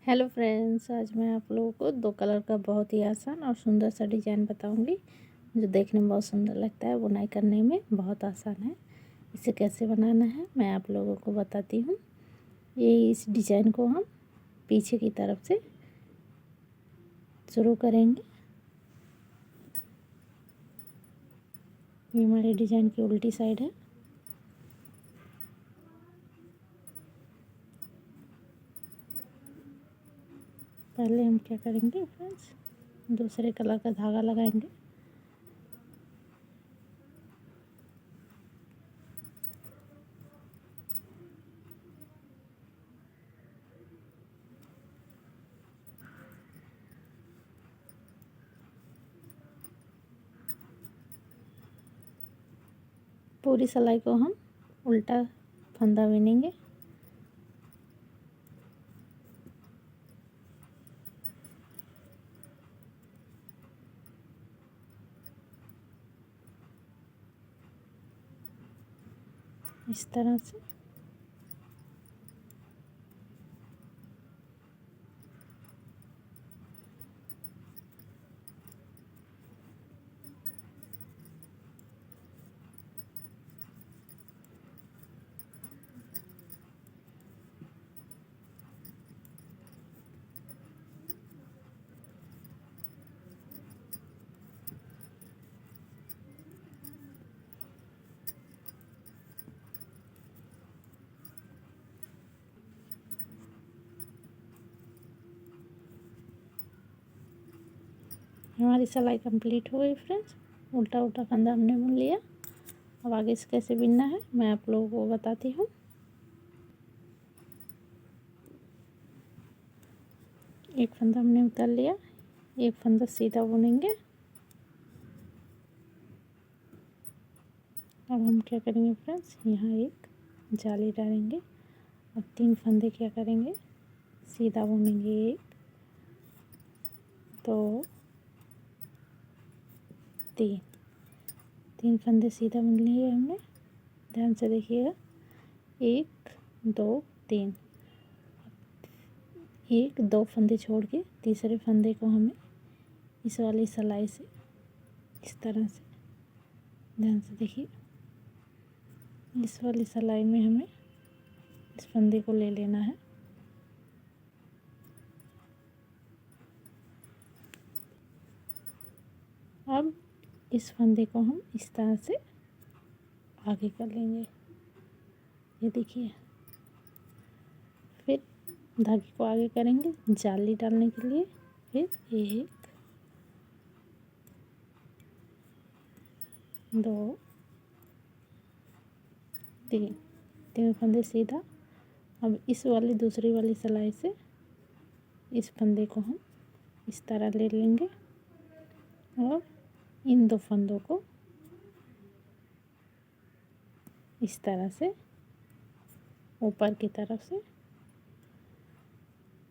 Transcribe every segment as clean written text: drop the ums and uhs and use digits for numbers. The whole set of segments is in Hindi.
हेलो फ्रेंड्स, आज मैं आप लोगों को दो कलर का बहुत ही आसान और सुंदर सा डिज़ाइन बताऊंगी जो देखने में बहुत सुंदर लगता है। बुनाई करने में बहुत आसान है। इसे कैसे बनाना है मैं आप लोगों को बताती हूँ। इस डिज़ाइन को हम पीछे की तरफ से शुरू करेंगे। ये हमारे डिज़ाइन की उल्टी साइड है। पहले हम क्या करेंगे फ्रेंड्स, दूसरे कलर का धागा लगाएंगे। पूरी सिलाई को हम उल्टा फंदा बिनेंगे। इस तरह से हमारी सिलाई कंप्लीट हो गई फ्रेंड्स। उल्टा उल्टा फंदा हमने बुन लिया। अब आगे से कैसे बिनना है मैं आप लोगों को बताती हूँ। एक फंदा हमने उतार लिया, एक फंदा सीधा बुनेंगे। अब हम क्या करेंगे फ्रेंड्स, यहाँ एक जाली डालेंगे और 3 फंदे क्या करेंगे, सीधा बुनेंगे। 1 2 3 3 फंदे सीधा बुन लिए हमने। ध्यान से देखिएगा, 1 2 3। 1 2 फंदे छोड़ के तीसरे फंदे को हमें इस वाली सिलाई से इस तरह से, ध्यान से देखिए, इस वाली सिलाई में हमें इस फंदे को ले लेना है। अब इस फंदे को हम इस तरह से आगे कर लेंगे। ये देखिए, फिर धागे को आगे करेंगे जाली डालने के लिए। फिर 1 2 3 3 फंदे सीधा। अब इस वाली दूसरी वाली सिलाई से इस फंदे को हम इस तरह ले लेंगे और इन 2 फंदों को इस तरह से ऊपर की तरफ से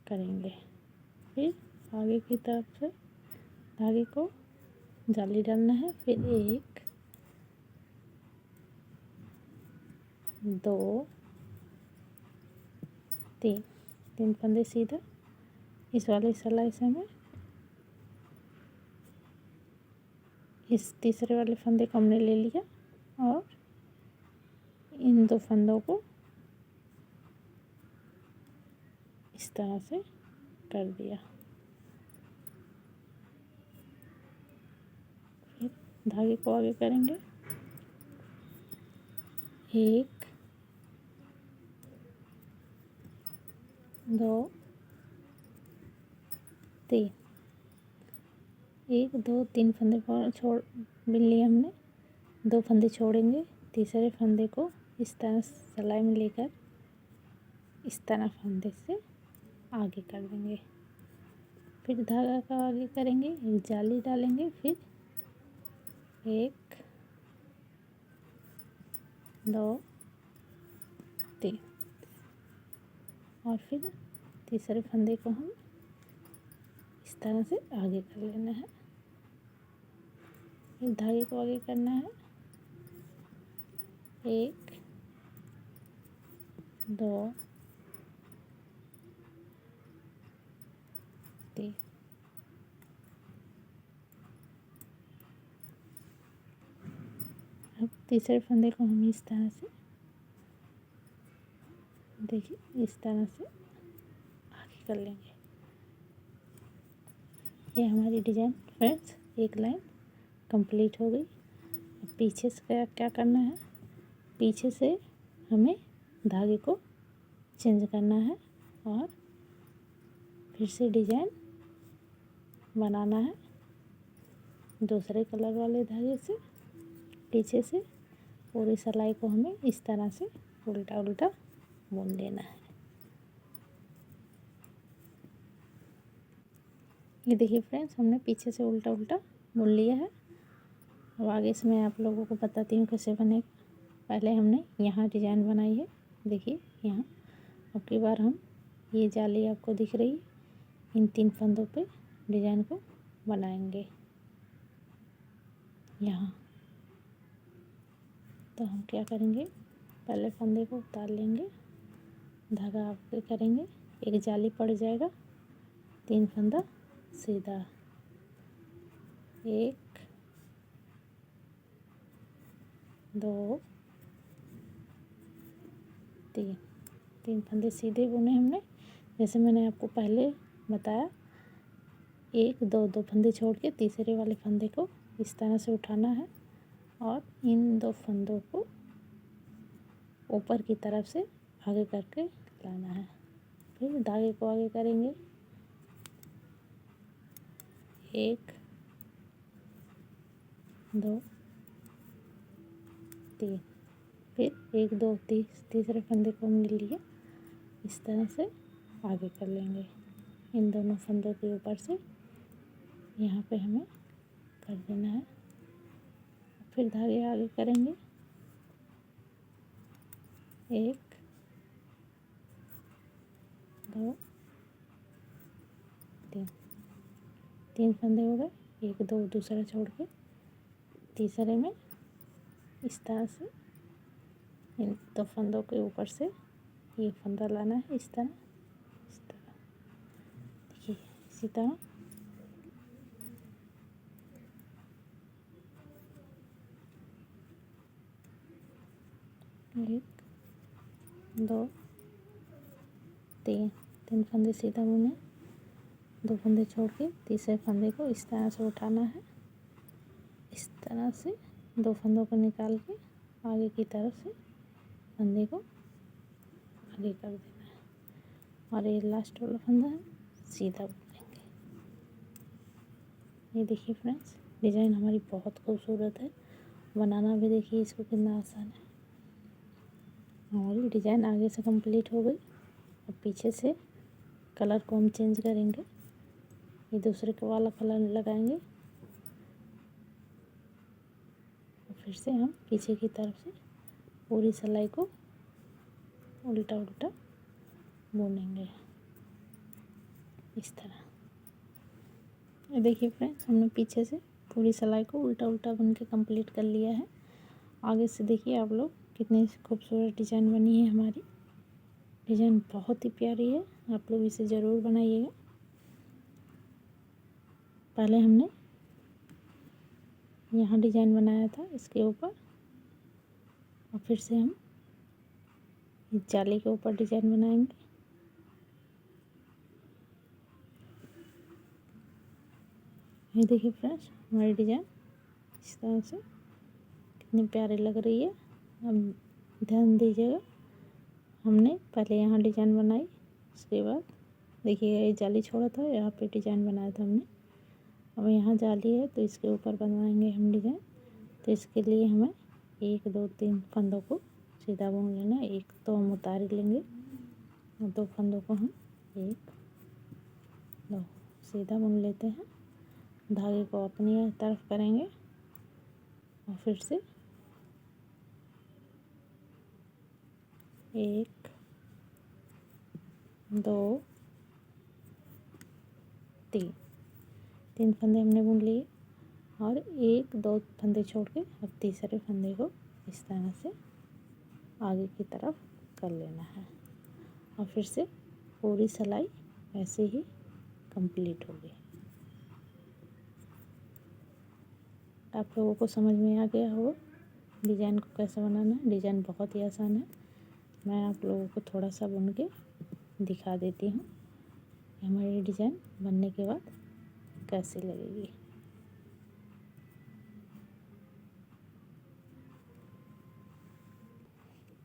करेंगे। फिर आगे की तरफ से धागे को जाली डालना है। फिर 1 2 3 3 फंदे सीधा। इस वाली सिलाई से हमें इस तीसरे वाले फंदे को हमने ले लिया और इन 2 फंदों को इस तरह से कर दिया। फिर धागे को आगे करेंगे। 1 2 3 1 2 3 फंदे छोड़ बिन लिए हमने। 2 फंदे छोड़ेंगे, तीसरे फंदे को इस तरह सिलाई में लेकर इस तरह फंदे से आगे कर देंगे। फिर धागा का आगे करेंगे, एक जाली डालेंगे। फिर 1 2 3 और फिर तीसरे फंदे को हम इस तरह से आगे कर लेना है। फिर धागे को आगे करना है। 1 2 तीन। अब तीसरे फंदे को हम इस तरह से, देखिए इस तरह से आगे कर लेंगे। ये हमारी डिजाइन फ्रेंड्स एक लाइन कंप्लीट हो गई। अब पीछे से क्या क्या करना है, पीछे से हमें धागे को चेंज करना है और फिर से डिजाइन बनाना है दूसरे कलर वाले धागे से। पीछे से पूरी सिलाई को हमें इस तरह से उल्टा उल्टा बुन लेना है। ये देखिए फ्रेंड्स, हमने पीछे से उल्टा उल्टा बुन लिया है। अब आगे से मैं आप लोगों को बताती हूँ कैसे बनेगा। पहले हमने यहाँ डिजाइन बनाई है, देखिए यहाँ। अब की बार हम ये जाली आपको दिख रही है, इन 3 फंदों पे डिजाइन को बनाएंगे यहाँ। तो हम क्या करेंगे, पहले फंदे को उतार लेंगे, धागा आगे करेंगे, एक जाली पड़ जाएगा, 3 फंदा सीधा, 1 2 3, 3 फंदे सीधे बुने हमने। जैसे मैंने आपको पहले बताया, 1 2 फंदे छोड़ के तीसरे वाले फंदे को इस तरह से उठाना है और इन 2 फंदों को ऊपर की तरफ से आगे करके लाना है। फिर धागे को आगे करेंगे, 1 2 3, फिर 1 2 तीसरे फंदे को हमने लिया, इस तरह से आगे कर लेंगे इन दोनों फंदों के ऊपर से। यहाँ पे हमें कर देना है। फिर धागे आगे करेंगे, 1 2 3, 3 फंदे हो गए, 1 2 दूसरा छोड़ के तीसरे में इस तरह से इन 2 फंदों के ऊपर से ये फंदा लाना है, इस तरह देखिए, इसी तरह। एक 2 3, 3 फंदे सीधा बुने, 2 फंदे छोड़ के तीसरे फंदे को इस तरह से उठाना है, इस तरह से 2 फंदों को निकाल के आगे की तरफ से फंदे को आगे कर देना है और ये लास्ट वाला फंदा है सीधा बुनेंगे। ये देखिए फ्रेंड्स, डिज़ाइन हमारी बहुत खूबसूरत है, बनाना भी देखिए इसको कितना आसान है। हमारी डिज़ाइन आगे से कंप्लीट हो गई। अब पीछे से कलर को हम चेंज करेंगे, ये दूसरे को वाला कलर लगाएंगे और फिर से हम पीछे की तरफ से पूरी सिलाई को उल्टा उल्टा बुनेंगे इस तरह। ये देखिए फ्रेंड्स, हमने पीछे से पूरी सिलाई को उल्टा उल्टा बुन के कंप्लीट कर लिया है। आगे से देखिए आप लोग कितनी खूबसूरत डिज़ाइन बनी है हमारी। डिज़ाइन बहुत ही प्यारी है, आप लोग इसे ज़रूर बनाइएगा। पहले हमने यहाँ डिज़ाइन बनाया था इसके ऊपर, और फिर से हम इस जाली के ऊपर डिज़ाइन बनाएंगे। ये देखिए फ्रेंड्स, हमारी डिज़ाइन इस तरह से कितनी प्यारी लग रही है। अब ध्यान दीजिएगा, हमने पहले यहाँ डिज़ाइन बनाई, उसके बाद देखिए ये जाली छोड़ा था, यहाँ पे डिज़ाइन बनाया था हमने। अब यहाँ जाली है तो इसके ऊपर बनवाएंगे हम डिज़ाइन। तो इसके लिए हमें 1 2 3 फंदों को सीधा बुन लेना है। एक तो हम उतार लेंगे और 2 फंदों को हम 1 2 सीधा बुन लेते हैं। धागे को अपनी तरफ करेंगे और फिर से 1 2 3, 3 फंदे हमने बुन लिए और 1 2 फंदे छोड़ के अब तीसरे फंदे को इस तरह से आगे की तरफ कर लेना है और फिर से पूरी सिलाई ऐसे ही कंप्लीट हो गई। आप लोगों को समझ में आ गया होगा डिज़ाइन को कैसे बनाना है। डिज़ाइन बहुत ही आसान है। मैं आप लोगों को थोड़ा सा बुन के दिखा देती हूँ कि हमारी डिज़ाइन बनने के बाद कैसी लगेगी।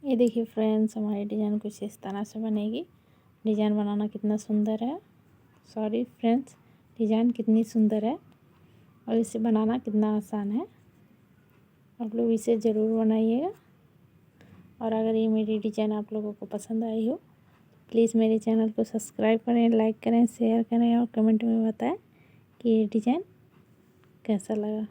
ये देखिए फ्रेंड्स, हमारी डिज़ाइन कुछ इस तरह से बनेगी। डिज़ाइन बनाना कितना सुंदर है, सॉरी फ्रेंड्स, डिज़ाइन कितनी सुंदर है और इसे बनाना कितना आसान है। आप लोग इसे ज़रूर बनाइएगा। और अगर ये मेरी डिज़ाइन आप लोगों को पसंद आई हो, प्लीज़ मेरे चैनल को सब्सक्राइब करें, लाइक करें, शेयर करें और कमेंट में बताएं कि ये डिज़ाइन कैसा लगा।